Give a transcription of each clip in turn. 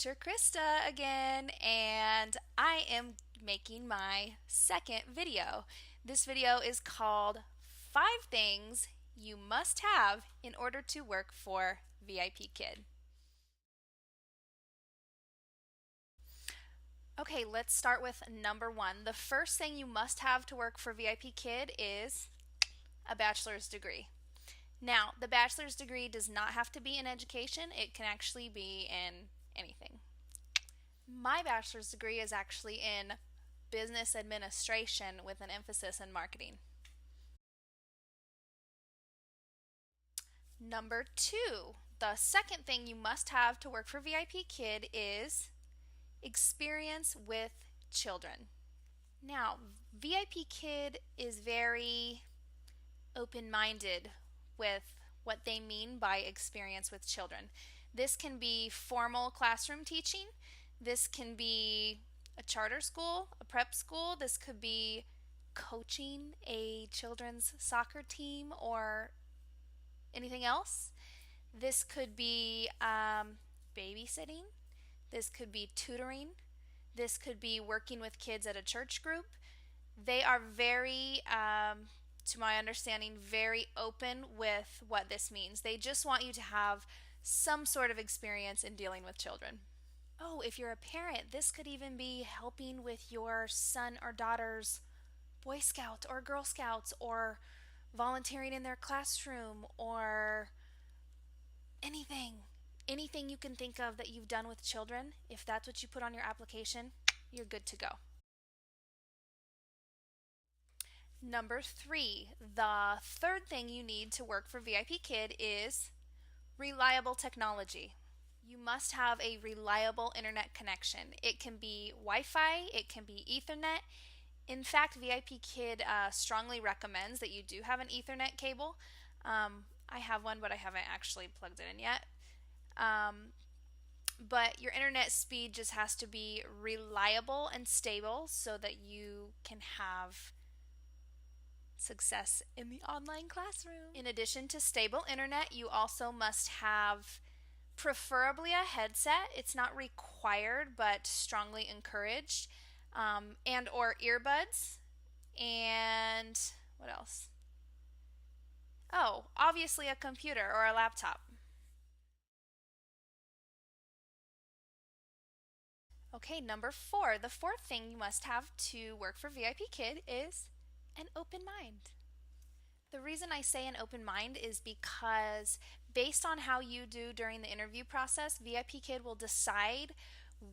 Teacher Krista again, and I am making my second video. This video is called 5 Things You Must Have in Order to Work for VIPKid. Okay, let's start with number 1. The first thing you must have to work for VIPKid is a bachelor's degree. Now, the bachelor's degree does not have to be in education. It can actually be in anything. My bachelor's degree is actually in business administration with an emphasis in marketing. Number 2, the second thing you must have to work for VIPKid is experience with children. Now, VIPKid is very open-minded with what they mean by experience with children. This can be formal classroom teaching. This can be a charter school, a prep school. This could be coaching a children's soccer team or anything else. This could be babysitting. This could be tutoring. This could be working with kids at a church group. They are very, to my understanding, very open with what this means. They just want you to have some sort of experience in dealing with children. Oh, if you're a parent, this could even be helping with your son or daughter's Boy Scout or Girl Scouts, or volunteering in their classroom, or anything you can think of that you've done with children. If that's what you put on your application, you're good to go. Number 3, the third thing you need to work for VIPKid is reliable technology. You must have a reliable internet connection. It can be Wi-Fi, it can be Ethernet. In fact, VIPKid strongly recommends that you do have an Ethernet cable. I have one, but I haven't actually plugged it in yet. But your internet speed just has to be reliable and stable so that you can have success in the online classroom. In addition to stable internet, you also must have preferably a headset. It's not required, but strongly encouraged. And or earbuds. And what else? Oh, obviously a computer or a laptop. Okay, number 4. The fourth thing you must have to work for VIPKid is an open mind. The reason I say an open mind is because based on how you do during the interview process, VIPKid will decide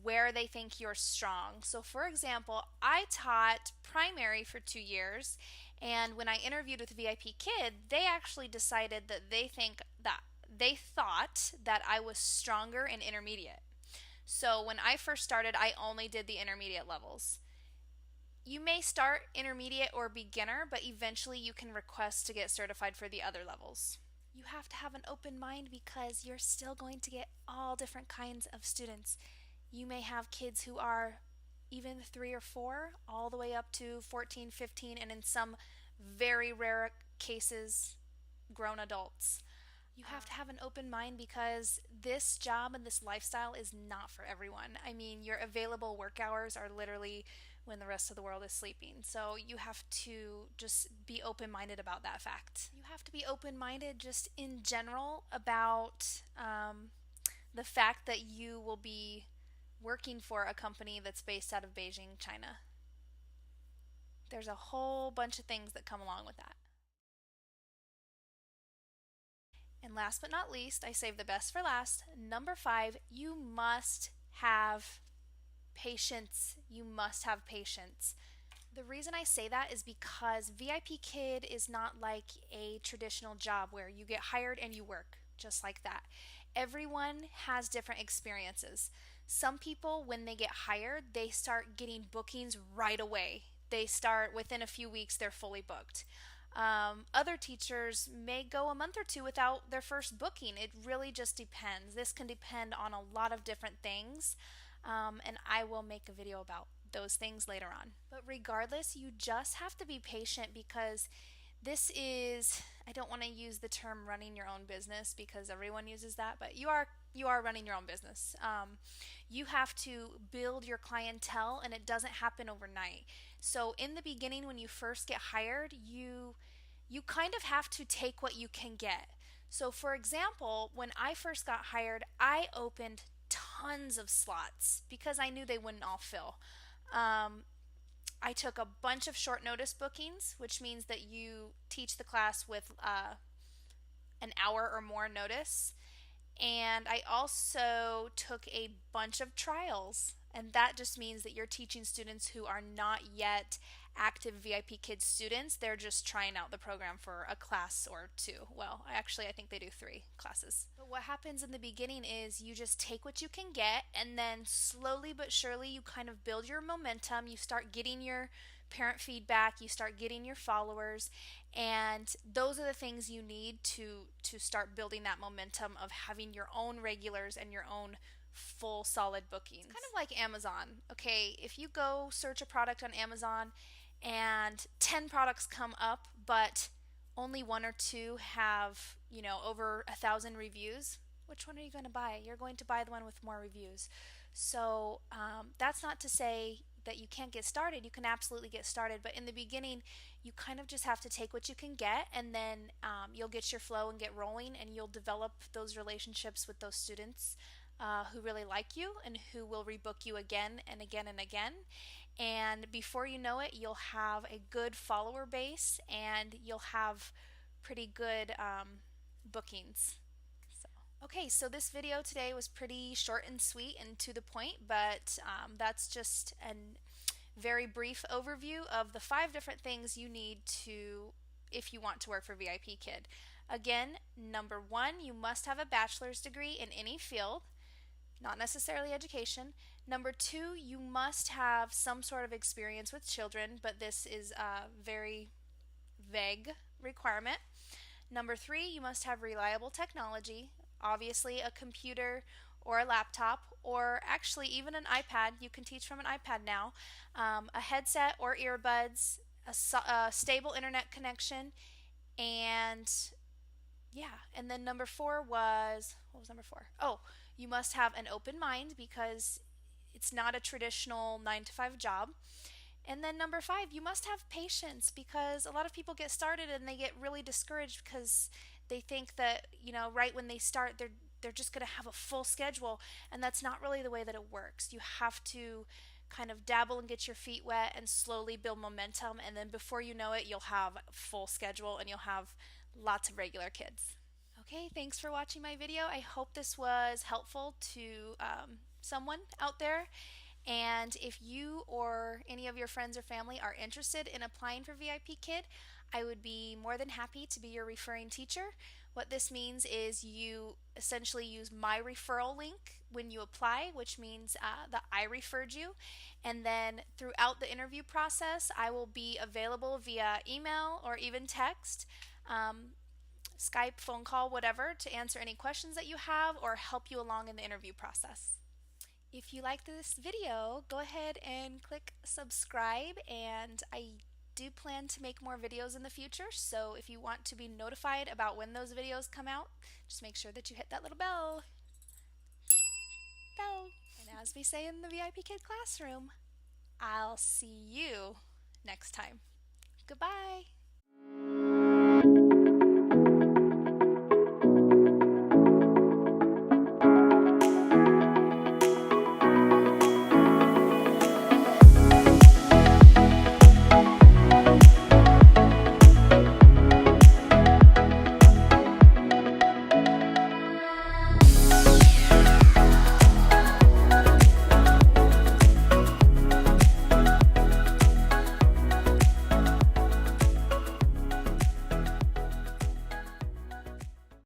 where they think you're strong. So for example, I taught primary for 2 years, and when I interviewed with VIPKid, they actually decided that they thought that I was stronger in intermediate. So when I first started, I only did the intermediate levels. You may start intermediate or beginner, but eventually you can request to get certified for the other levels. You have to have an open mind because you're still going to get all different kinds of students. You may have kids who are even 3 or 4, all the way up to 14, 15, and in some very rare cases, grown adults. You have to have an open mind because this job and this lifestyle is not for everyone. I mean, your available work hours are literally when the rest of the world is sleeping. So you have to just be open-minded about that fact. You have to be open-minded just in general about the fact that you will be working for a company that's based out of Beijing, China. There's a whole bunch of things that come along with that. And last but not least, I saved the best for last. Number 5, you must have patience. You must have patience. The reason I say that is because VIPKid is not like a traditional job where you get hired and you work just like that. Everyone has different experiences. Some people, when they get hired, they start getting bookings right away. They start within a few weeks, they're fully booked. Other teachers may go a month or 2 without their first booking. It really just depends. This can depend on a lot of different things, and I will make a video about those things later on. But regardless, you just have to be patient because this is, I don't want to use the term running your own business because everyone uses that, but you are you are running your own business. You have to build your clientele, and it doesn't happen overnight. So in the beginning, when you first get hired, you kind of have to take what you can get. So for example, when I first got hired, I opened tons of slots because I knew they wouldn't all fill. Um, I took a bunch of short notice bookings, which means that you teach the class with an hour or more notice. And I also took a bunch of trials. And that just means that you're teaching students who are not yet active VIPKid students. They're just trying out the program for a class or two. Well, actually, I think they do 3 classes. But what happens in the beginning is you just take what you can get, and then slowly but surely you kind of build your momentum. You start getting your parent feedback, you start getting your followers, and those are the things you need to start building that momentum of having your own regulars and your own full solid bookings. It's kind of like Amazon. Okay, if you go search a product on Amazon and 10 products come up, but only 1 or 2 have, over 1,000 reviews, which one are you going to buy? You're going to buy the one with more reviews. So that's not to say that you can't get started. You can absolutely get started, but in the beginning, you kind of just have to take what you can get, and then you'll get your flow and get rolling, and you'll develop those relationships with those students who really like you and who will rebook you again and again and again. And before you know it, you'll have a good follower base, and you'll have pretty good bookings. Okay, so this video today was pretty short and sweet and to the point, but that's just a very brief overview of the 5 different things you need to if you want to work for VIPKid. Again, number 1, you must have a bachelor's degree in any field, not necessarily education. Number 2, you must have some sort of experience with children, but this is a very vague requirement. Number 3, you must have reliable technology, obviously a computer or a laptop, or actually even an iPad. You can teach from an iPad now. A headset or earbuds, a stable internet connection, and yeah. And then number 4 was, what was number 4? Oh, you must have an open mind because it's not a traditional 9 to 5 job. And then number 5, you must have patience because a lot of people get started and they get really discouraged because they think that, right when they start, they're just going to have a full schedule, and that's not really the way that it works. You have to kind of dabble and get your feet wet and slowly build momentum, and then before you know it, you'll have a full schedule and you'll have lots of regular kids. Okay, thanks for watching my video. I hope this was helpful to someone out there. And if you or any of your friends or family are interested in applying for VIPKid, I would be more than happy to be your referring teacher. What this means is you essentially use my referral link when you apply, which means that I referred you. And then throughout the interview process, I will be available via email or even text, Skype, phone call, whatever, to answer any questions that you have or help you along in the interview process. If you liked this video, go ahead and click subscribe, and I do plan to make more videos in the future, so if you want to be notified about when those videos come out, just make sure that you hit that little bell. And as we say in the VIPKid classroom, I'll see you next time. Goodbye.